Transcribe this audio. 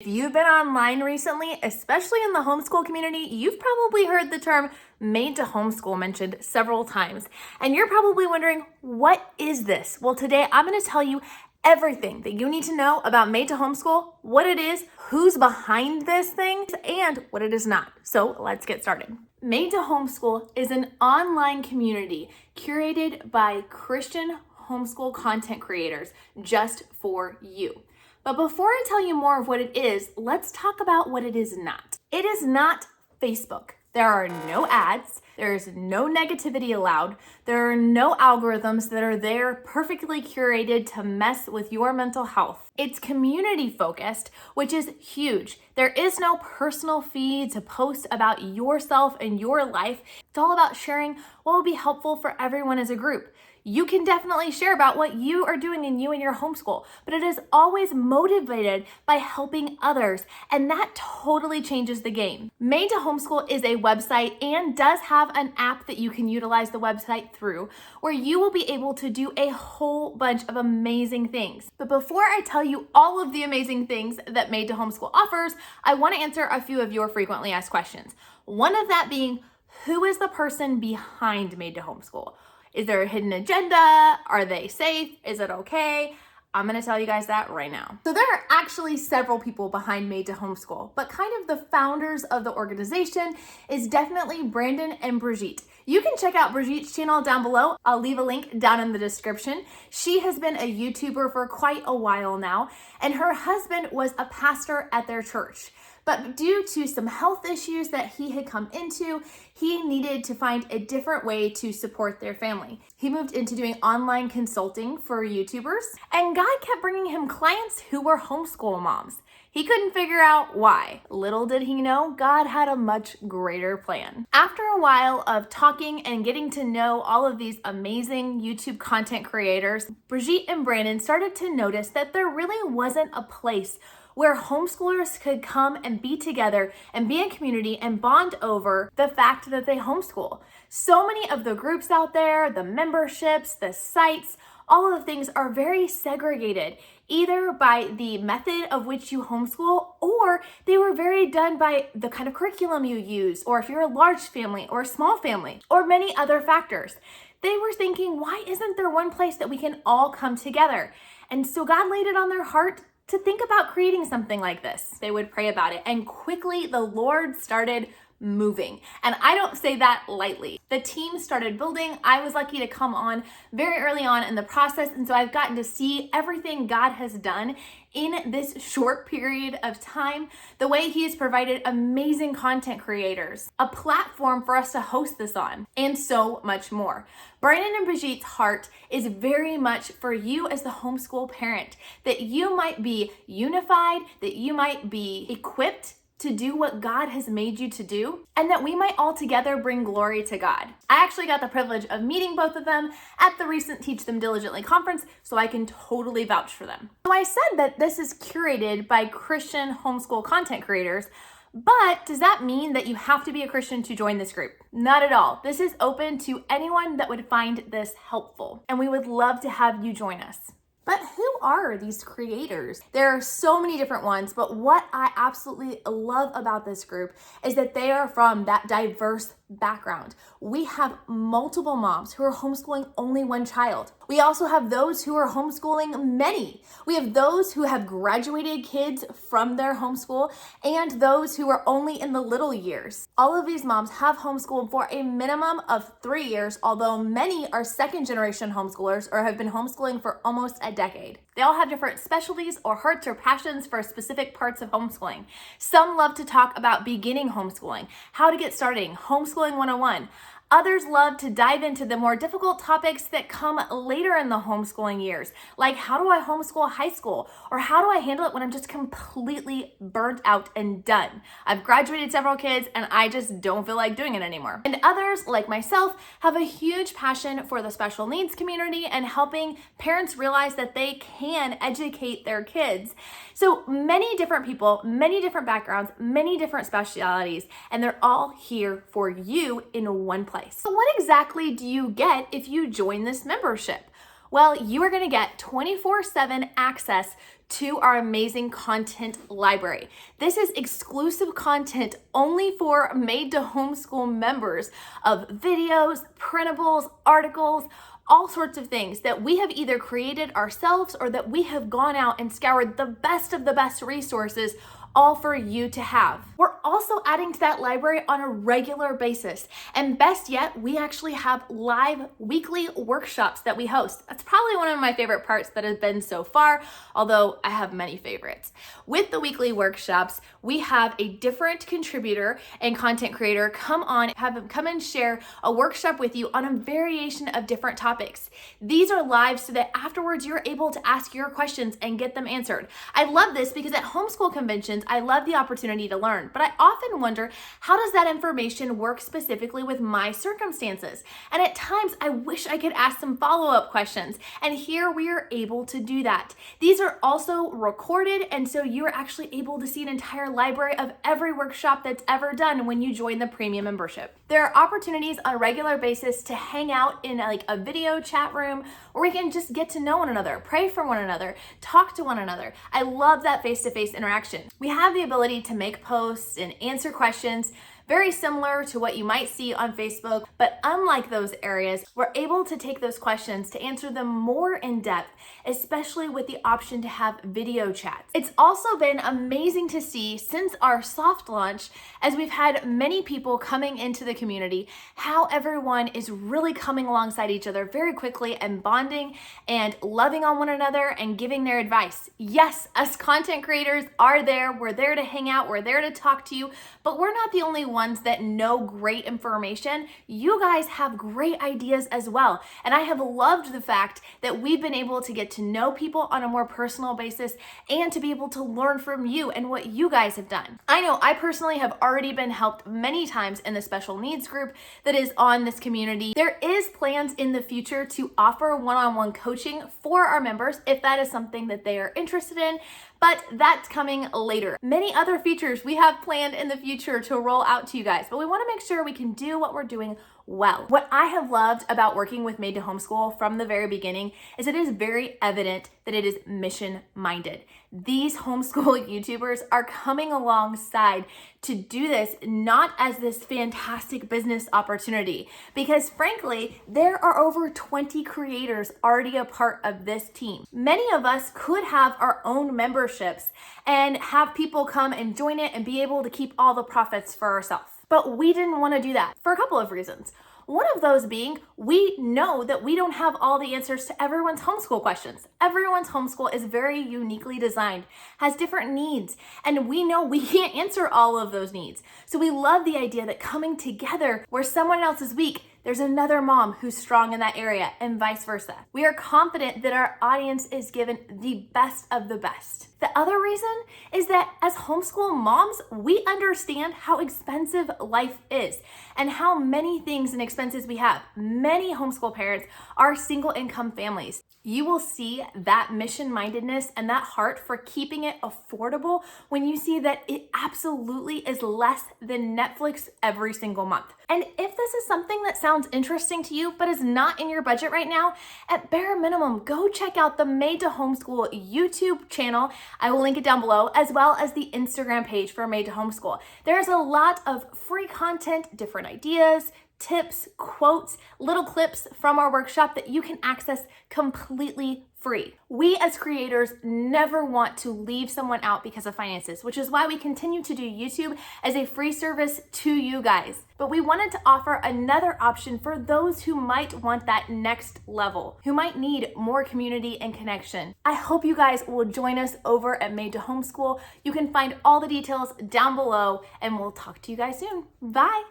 If you've been online recently, especially in the homeschool community, you've probably heard the term made to homeschool mentioned several times. And you're probably wondering, what is this? Well, today I'm going to tell you everything that you need to know about made to homeschool, what it is, who's behind this thing, and what it is not. So let's get started. Made to Homeschool is an online community curated by Christian homeschool content creators just for you. But before I tell you more of what it is, let's talk about what it is not. It is not Facebook. There are no ads. There's no negativity allowed. There are no algorithms that are there perfectly curated to mess with your mental health. It's community focused, which is huge. There is no personal feed to post about yourself and your life. It's all about sharing what will be helpful for everyone as a group. You can definitely share about what you are doing in you and your homeschool, but it is always motivated by helping others, and that totally changes the game. Made to Homeschool is a website and does have an app that you can utilize the website through, where you will be able to do a whole bunch of amazing things. But before I tell you all of the amazing things that Made to Homeschool offers, I want to answer a few of your frequently asked questions. One of that being, who is the person behind Made to Homeschool? Is there a hidden agenda? Are they safe? Is it okay? I'm gonna tell you guys that right now. So there are actually several people behind Made to Homeschool, but kind of the founders of the organization is definitely Brandon and Brigitte. You can check out Brigitte's channel down below. I'll leave a link down in the description. She has been a YouTuber for quite a while now, and her husband was a pastor at their church. But due to some health issues that he had come into, he needed to find a different way to support their family. He moved into doing online consulting for YouTubers, and God kept bringing him clients who were homeschool moms. He couldn't figure out why. Little did he know, God had a much greater plan. After a while of talking and getting to know all of these amazing YouTube content creators, Brigitte and Brandon started to notice that there really wasn't a place where homeschoolers could come and be together and be in community and bond over the fact that they homeschool. So many of the groups out there, the memberships, the sites, all of the things are very segregated, either by the method of which you homeschool, or they were very done by the kind of curriculum you use, or if you're a large family or a small family, or many other factors. They were thinking, why isn't there one place that we can all come together? And so God laid it on their heart to think about creating something like this. They would pray about it, and quickly the Lord started moving. And I don't say that lightly. The team started building. I was lucky to come on very early on in the process, and so I've gotten to see everything God has done in this short period of time, the way he has provided amazing content creators, a platform for us to host this on, and so much more. Brandon and Brigitte's heart is very much for you as the homeschool parent, that you might be unified, that you might be equipped to do what God has made you to do, and that we might all together bring glory to God. I actually got the privilege of meeting both of them at the recent Teach Them Diligently conference, so I can totally vouch for them. So I said that this is curated by Christian homeschool content creators, but does that mean that you have to be a Christian to join this group? Not at all. This is open to anyone that would find this helpful, and we would love to have you join us. But who are these creators? There are so many different ones, but what I absolutely love about this group is that they are from that diverse background. We have multiple moms who are homeschooling only one child. We also have those who are homeschooling many. We have those who have graduated kids from their homeschool and those who are only in the little years. All of these moms have homeschooled for a minimum of 3 years, although many are second generation homeschoolers or have been homeschooling for almost a decade. They all have different specialties or hearts or passions for specific parts of homeschooling. Some love to talk about beginning homeschooling, how to get started, homeschooling 101. Others love to dive into the more difficult topics that come later in the homeschooling years, like how do I homeschool high school, or how do I handle it when I'm just completely burnt out and done? I've graduated several kids and I just don't feel like doing it anymore. And others, like myself, have a huge passion for the special needs community and helping parents realize that they can educate their kids. So many different people, many different backgrounds, many different specialities, and they're all here for you in one place. So what exactly do you get if you join this membership? Well, you are going to get 24/7 access to our amazing content library. This is exclusive content only for Made to Homeschool members of videos, printables, articles, all sorts of things that we have either created ourselves or that we have gone out and scoured the best of the best resources all for you to have. We're also adding to that library on a regular basis. And best yet, we actually have live weekly workshops that we host. That's probably one of my favorite parts that has been so far, although I have many favorites. With the weekly workshops, we have a different contributor and content creator come on, have them come and share a workshop with you on a variation of different topics. These are live so that afterwards you're able to ask your questions and get them answered. I love this because at homeschool conventions, I love the opportunity to learn, but I often wonder, how does that information work specifically with my circumstances? And at times, I wish I could ask some follow-up questions, and here we are able to do that. These are also recorded, and so you are actually able to see an entire library of every workshop that's ever done when you join the premium membership. There are opportunities on a regular basis to hang out in a video chat room, or we can just get to know one another, pray for one another, talk to one another. I love that face-to-face interaction. We have the ability to make posts and answer questions, very similar to what you might see on Facebook, but unlike those areas, we're able to take those questions to answer them more in depth, especially with the option to have video chats. It's also been amazing to see since our soft launch, as we've had many people coming into the community, how everyone is really coming alongside each other very quickly and bonding and loving on one another and giving their advice. Yes, us content creators are there. We're there to hang out. We're there to talk to you, but we're not the only ones that know great information. You guys have great ideas as well. And I have loved the fact that we've been able to get to know people on a more personal basis and to be able to learn from you and what you guys have done. I know I personally have already been helped many times in the special needs group that is on this community. There is plans in the future to offer one-on-one coaching for our members if that is something that they are interested in, but that's coming later. Many other features we have planned in the future to roll out to you guys, but we want to make sure we can do what we're doing well. What I have loved about working with Made to Homeschool from the very beginning is it is very evident that it is mission-minded. These homeschool YouTubers are coming alongside to do this not as this fantastic business opportunity, because frankly, there are over 20 creators already a part of this team. Many of us could have our own memberships and have people come and join it and be able to keep all the profits for ourselves. But we didn't want to do that for a couple of reasons. One of those being, we know that we don't have all the answers to everyone's homeschool questions. Everyone's homeschool is very uniquely designed, has different needs, and we know we can't answer all of those needs. So we love the idea that coming together where someone else is weak, there's another mom who's strong in that area, and vice versa. We are confident that our audience is given the best of the best. The other reason is that as homeschool moms, we understand how expensive life is and how many things and expenses we have. Many homeschool parents are single income families. You will see that mission-mindedness and that heart for keeping it affordable when you see that it absolutely is less than Netflix every single month. And if this is something that sounds interesting to you but is not in your budget right now, at bare minimum, go check out the Made to Homeschool YouTube channel. I will link it down below, as well as the Instagram page for Made to Homeschool. There's a lot of free content, different ideas, tips, quotes, little clips from our workshop that you can access completely free. We as creators never want to leave someone out because of finances, which is why we continue to do YouTube as a free service to you guys. But we wanted to offer another option for those who might want that next level, who might need more community and connection. I hope you guys will join us over at Made to Homeschool. You can find all the details down below, and we'll talk to you guys soon. Bye.